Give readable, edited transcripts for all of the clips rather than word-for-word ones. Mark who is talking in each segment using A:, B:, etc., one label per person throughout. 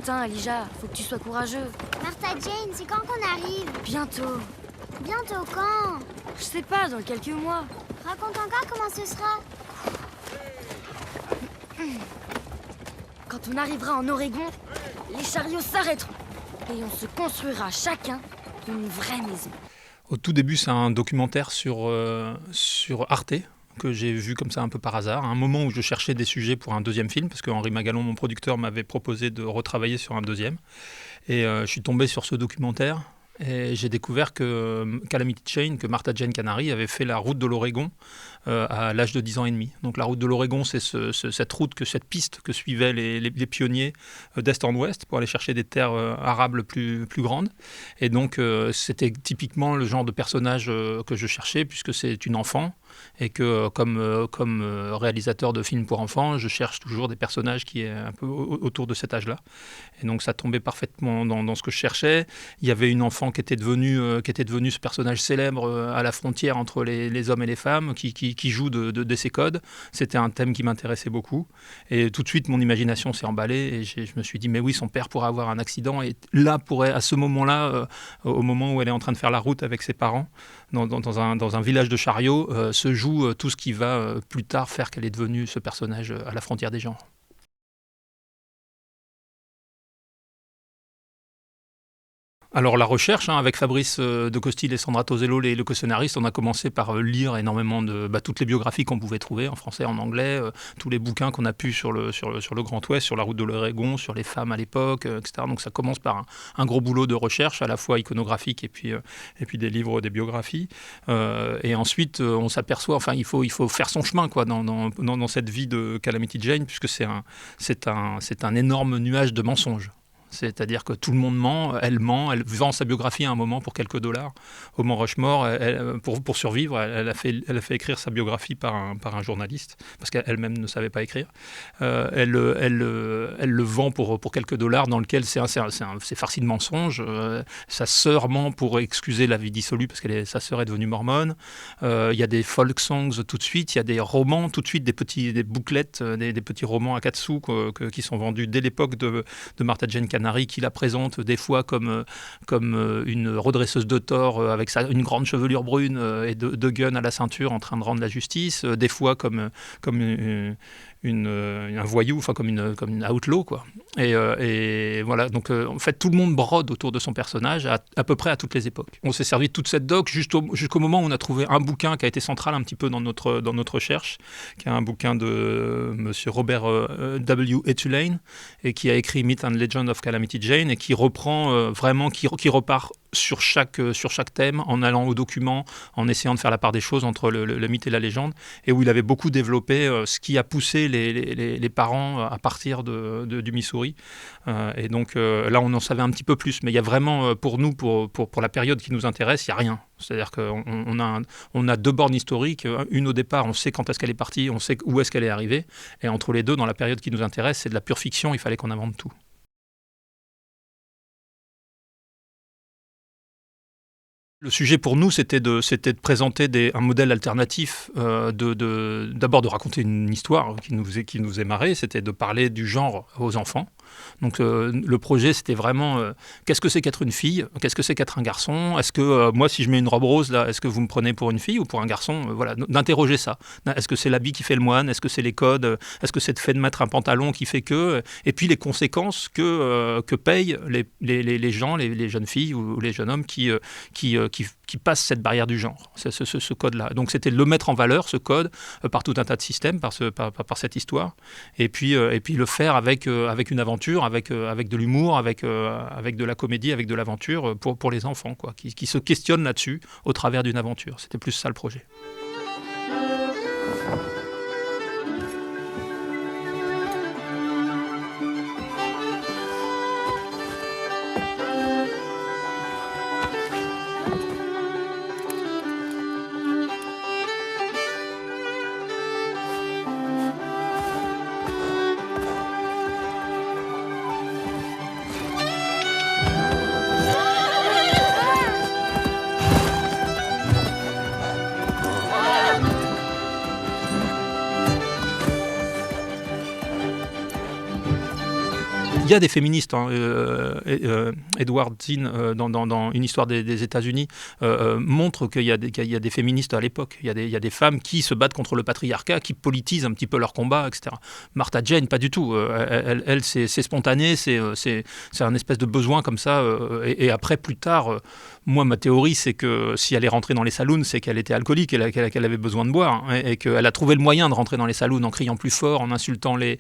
A: hein, Elijah. Faut que tu sois courageux.
B: Martha Jane, c'est quand qu'on arrive?
A: Bientôt.
B: Bientôt quand?
A: Je sais pas, dans quelques mois.
B: Raconte encore comment ce sera.
A: Quand on arrivera en Oregon, les chariots s'arrêteront. Et on se construira chacun une vraie maison.
C: Au tout début, c'est un documentaire sur Arte, que j'ai vu comme ça un peu par hasard, à un moment où je cherchais des sujets pour un deuxième film, parce que Henri Magalon, mon producteur, m'avait proposé de retravailler sur un deuxième. Et je suis tombé sur ce documentaire, et j'ai découvert que Calamity Jane, que Martha Jane Canary avait fait la route de l'Oregon à l'âge de 10 ans et demi. Donc la route de l'Oregon, c'est cette piste que suivaient les pionniers d'est en ouest pour aller chercher des terres arables plus grandes. Et donc c'était typiquement le genre de personnage que je cherchais, puisque c'est une enfant, et que comme réalisateur de films pour enfants, je cherche toujours des personnages qui est un peu autour de cet âge-là. Et donc ça tombait parfaitement dans ce que je cherchais. Il y avait une enfant qui était devenue ce personnage célèbre à la frontière entre les hommes et les femmes, qui joue de ces codes. C'était un thème qui m'intéressait beaucoup. Et tout de suite, mon imagination s'est emballée et je me suis dit, mais oui, son père pourrait avoir un accident. Et là, à ce moment-là, au moment où elle est en train de faire la route avec ses parents, dans un village de chariots, se joue tout ce qui va plus tard faire qu'elle est devenue ce personnage à la frontière des genres. Alors la recherche, avec Fabrice de Costil et Sandra Tosello, les co-scénaristes, on a commencé par lire énormément de toutes les biographies qu'on pouvait trouver en français, en anglais, tous les bouquins qu'on a pu sur le Grand Ouest, sur la route de l'Oregon, sur les femmes à l'époque, etc. Donc ça commence par un gros boulot de recherche, à la fois iconographique et puis des livres, des biographies. Et ensuite, on s'aperçoit, il faut faire son chemin quoi, dans cette vie de Calamity Jane, puisque c'est un énorme nuage de mensonges. C'est-à-dire que tout le monde ment, elle vend sa biographie à un moment pour quelques dollars. Au Mont Rushmore, pour survivre, elle a fait écrire sa biographie par un journaliste, parce qu'elle-même ne savait pas écrire. Elle le vend pour quelques dollars, dans lequel c'est farci de mensonges. Sa sœur ment pour excuser la vie dissolue, parce que sa sœur est devenue mormone. Il y a des folk songs tout de suite, il y a des romans tout de suite, des bouclettes, des petits romans à 4 sous qui sont vendus dès l'époque de Martha Jane Canary, qui la présente des fois comme une redresseuse de tort avec une grande chevelure brune et deux guns à la ceinture en train de rendre la justice, des fois comme un voyou, comme une outlaw quoi. Et voilà, donc en fait tout le monde brode autour de son personnage à peu près à toutes les époques. On s'est servi de toute cette doc jusqu'au moment où on a trouvé un bouquin qui a été central un petit peu dans notre recherche, qui est un bouquin de monsieur Robert W. Etulane, et qui a écrit Myth and Legend of Calamity Jane, et qui reprend vraiment, qui repart sur chaque thème, en allant aux documents, en essayant de faire la part des choses entre le mythe et la légende, et où il avait beaucoup développé ce qui a poussé les parents à partir du Missouri. Et donc là, on en savait un petit peu plus, mais il y a vraiment, pour nous, pour la période qui nous intéresse, il n'y a rien. C'est-à-dire qu'on a deux bornes historiques, une au départ, on sait quand est-ce qu'elle est partie, on sait où est-ce qu'elle est arrivée, et entre les deux, dans la période qui nous intéresse, c'est de la pure fiction, il fallait qu'on invente tout. Le sujet pour nous, c'était de présenter un modèle alternatif, d'abord de raconter une histoire qui nous est marrée, c'était de parler du genre aux enfants. Donc le projet, c'était vraiment qu'est-ce que c'est qu'être une fille, qu'est-ce que c'est qu'être un garçon, est-ce que moi, si je mets une robe rose, là, est-ce que vous me prenez pour une fille ou pour un garçon, voilà, d'interroger ça. Est-ce que c'est l'habit qui fait le moine, est-ce que c'est les codes, est-ce que c'est le fait de mettre un pantalon qui fait que, et puis les conséquences que payent les gens, les jeunes filles ou les jeunes hommes qui passent cette barrière du genre, ce code-là. Donc c'était de le mettre en valeur, ce code, par tout un tas de systèmes, par cette histoire, et puis le faire avec une aventure, avec de l'humour, avec de la comédie, avec de l'aventure pour les enfants, quoi, qui se questionnent là-dessus au travers d'une aventure. C'était plus ça le projet. y a des féministes. Edward Zinn, dans Une histoire des États-Unis, montre qu'il y a des féministes à l'époque. Il y a des femmes qui se battent contre le patriarcat, qui politisent un petit peu leur combat, etc. Martha Jane, pas du tout. Elle c'est spontané, c'est un espèce de besoin comme ça. Et après, plus tard, moi, ma théorie, c'est que si elle est rentrée dans les saloons, c'est qu'elle était alcoolique, qu'elle avait besoin de boire, hein, et qu'elle a trouvé le moyen de rentrer dans les saloons en criant plus fort, en insultant les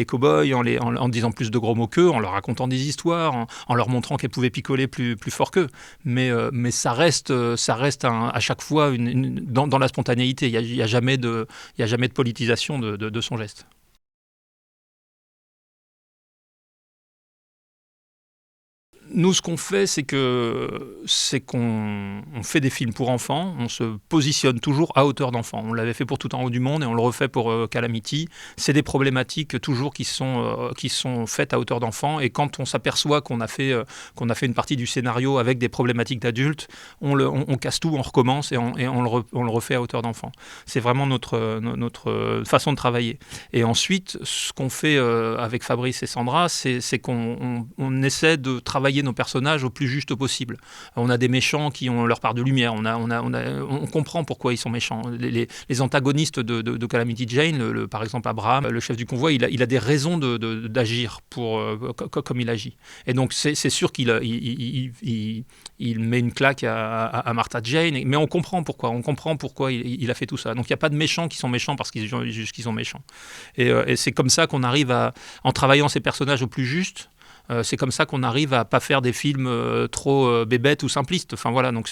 C: cow-boys, en disant plus de gros mots qu'eux, en leur racontant des histoires, en leur montrant qu'elle pouvait picoler plus fort qu'eux. Mais ça reste à chaque fois dans la spontanéité. Il n'y a jamais de politisation de son geste. Nous, ce qu'on fait, c'est qu'on fait des films pour enfants, on se positionne toujours à hauteur d'enfant. On l'avait fait pour Tout en haut du monde et on le refait pour Calamity. C'est des problématiques toujours qui sont faites à hauteur d'enfant, et quand on s'aperçoit qu'on a fait une partie du scénario avec des problématiques d'adultes, on casse tout, on recommence et on le refait à hauteur d'enfant. C'est vraiment notre façon de travailler. Et ensuite, ce qu'on fait avec Fabrice et Sandra, c'est qu'on essaie de travailler nos personnages au plus juste possible. On a des méchants qui ont leur part de lumière, on comprend pourquoi ils sont méchants. Les antagonistes de Calamity Jane, par exemple Abraham, le chef du convoi, il a des raisons d'agir comme il agit. Et donc c'est sûr qu'il met une claque à Martha Jane, mais on comprend pourquoi il a fait tout ça. Donc il n'y a pas de méchants qui sont méchants parce qu'ils sont méchants. Et c'est comme ça qu'on arrive en travaillant ces personnages au plus juste, c'est comme ça qu'on arrive à pas faire des films trop bébêtes ou simplistes. Enfin voilà, donc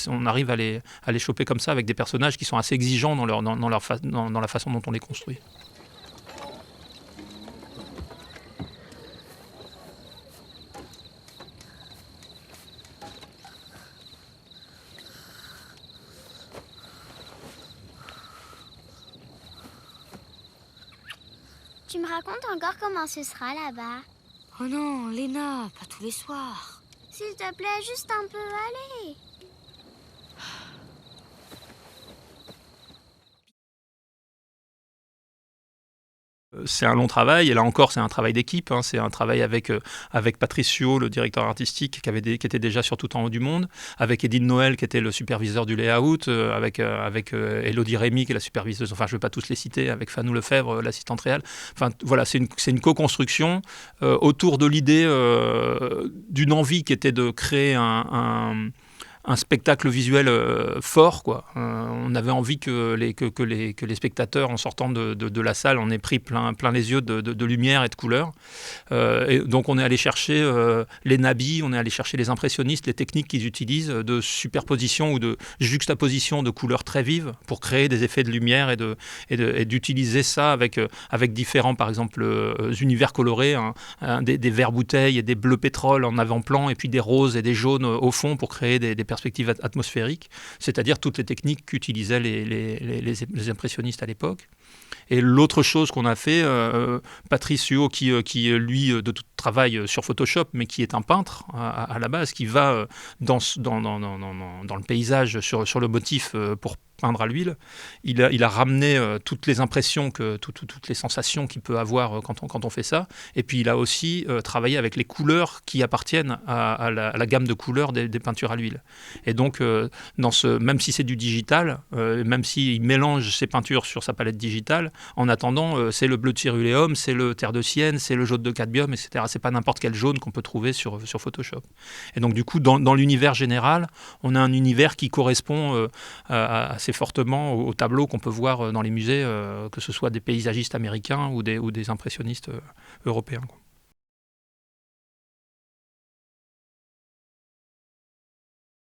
C: on arrive à les choper comme ça avec des personnages qui sont assez exigeants dans la façon dont on les construit.
B: Tu me racontes encore comment ce sera là-bas?
A: Oh non, Léna, pas tous les soirs.
B: S'il te plaît, juste un peu, allez.
C: C'est un long travail, et là encore c'est un travail d'équipe, hein. C'est un travail avec Patricio, le directeur artistique, qui était déjà sur Tout en haut du monde, avec Edith Noël qui était le superviseur du layout, avec Élodie Rémy qui est la superviseuse, enfin je ne vais pas tous les citer, avec Fanou Lefebvre, l'assistante réelle. Enfin voilà, c'est une co-construction autour de l'idée d'une envie qui était de créer un spectacle visuel fort, quoi. On avait envie que les spectateurs, en sortant de la salle, en aient pris plein les yeux de lumière et de couleurs. Et donc on est allé chercher les nabis, on est allé chercher les impressionnistes, les techniques qu'ils utilisent de superposition ou de juxtaposition de couleurs très vives pour créer des effets de lumière et d'utiliser ça avec différents, par exemple, univers colorés, hein, des verts bouteilles et des bleus pétrole en avant-plan, et puis des roses et des jaunes au fond pour créer des perspectives atmosphériques, c'est-à-dire toutes les techniques qu'utilisaient les impressionnistes à l'époque. Et l'autre chose qu'on a fait, Patricio, qui lui de tout travaille sur Photoshop, mais qui est un peintre à la base, qui va dans le paysage sur le motif pour peindre à l'huile, il a ramené toutes les impressions, toutes les sensations qu'il peut avoir quand on fait ça. Et puis il a aussi travaillé avec les couleurs qui appartiennent à la gamme de couleurs des peintures à l'huile. Et donc, même si c'est du digital, même s'il mélange ses peintures sur sa palette digitale, en attendant, c'est le bleu de céruléum, c'est le terre de sienne, c'est le jaune de cadmium, etc. C'est pas n'importe quel jaune qu'on peut trouver sur Photoshop. Et donc du coup, dans l'univers général, on a un univers qui correspond assez fortement aux tableaux qu'on peut voir dans les musées, que ce soit des paysagistes américains ou des impressionnistes européens, quoi.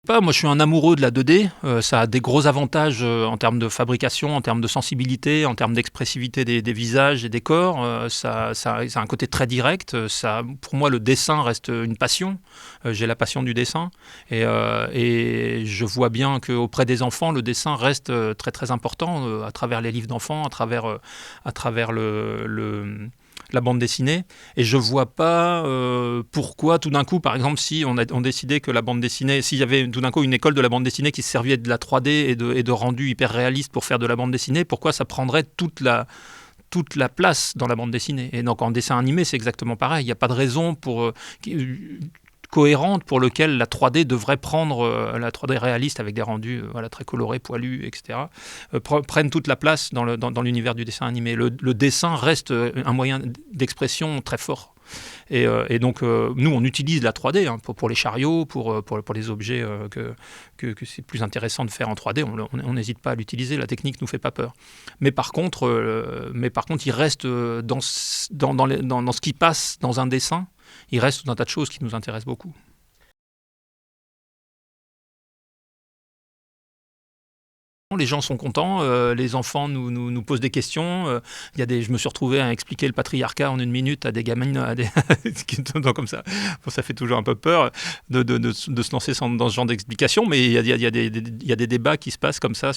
C: Moi, je suis un amoureux de la 2D. Ça a des gros avantages en termes de fabrication, en termes de sensibilité, en termes d'expressivité des visages et des corps. Ça a un côté très direct. Pour moi, le dessin reste une passion. J'ai la passion du dessin. Et je vois bien qu'auprès des enfants, le dessin reste très, très important à travers les livres d'enfants, à travers la bande dessinée, et je vois pas pourquoi tout d'un coup, par exemple, si on décidait que la bande dessinée, s'il y avait tout d'un coup une école de la bande dessinée qui se servait de la 3D et de rendu hyper réaliste pour faire de la bande dessinée, pourquoi ça prendrait toute toute la place dans la bande dessinée. Et donc en dessin animé, c'est exactement pareil. Il n'y a pas de raison cohérente pour lequel la 3D devrait prendre, la 3D réaliste avec des rendus très colorés, poilus, etc., prennent toute la place dans l'univers du dessin animé. Le dessin reste un moyen d'expression très fort. Et donc, nous, on utilise la 3D pour les chariots, pour les objets que c'est plus intéressant de faire en 3D. On n'hésite pas à l'utiliser, la technique ne nous fait pas peur. Mais par contre, il reste dans ce qui passe dans un dessin, il reste tout un tas de choses qui nous intéressent beaucoup. Les gens sont contents, les enfants nous posent des questions. Je me suis retrouvé à expliquer le patriarcat en 1 minute à des gamines, comme ça. Bon, ça fait toujours un peu peur de se lancer dans ce genre d'explication, mais il y a des débats qui se passent comme ça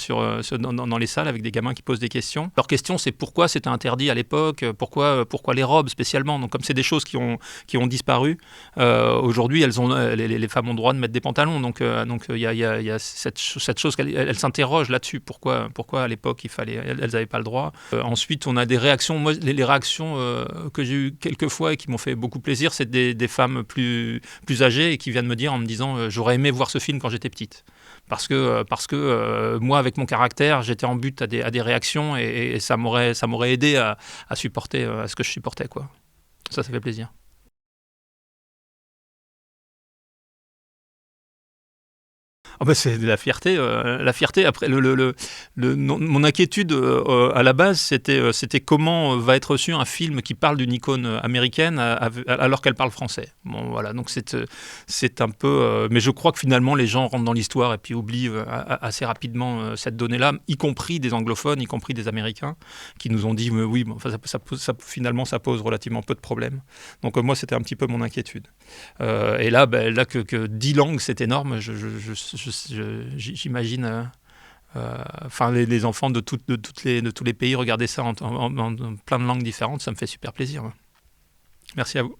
C: dans les salles avec des gamins qui posent des questions. Leur question, c'est pourquoi c'était interdit à l'époque, pourquoi les robes spécialement. Donc comme c'est des choses qui ont disparu, aujourd'hui les femmes ont le droit de mettre des pantalons. Donc il y a cette chose qu'elles s'interrogent là-dessus. Pourquoi à l'époque elles n'avaient pas le droit. Ensuite, on a des réactions. Moi, les réactions que j'ai eues quelques fois et qui m'ont fait beaucoup plaisir, c'est des femmes plus âgées et qui viennent me dire en me disant j'aurais aimé voir ce film quand j'étais petite. Parce que moi, avec mon caractère, j'étais en but à des réactions et ça m'aurait aidé à supporter ce que je supportais, quoi. Ça fait plaisir. Oh bah c'est de la fierté. Après, mon inquiétude à la base, c'était comment va être reçu un film qui parle d'une icône américaine alors qu'elle parle français. Bon, voilà, donc c'est un peu... mais je crois que finalement, les gens rentrent dans l'histoire et puis oublient assez rapidement cette donnée-là, y compris des anglophones, y compris des Américains, qui nous ont dit oui, finalement, ça pose relativement peu de problèmes. Donc moi, c'était un petit peu mon inquiétude. Et là, que 10 langues, c'est énorme. J'imagine les enfants de tous les pays regarder ça en plein de langues différentes, ça me fait super plaisir. Merci à vous.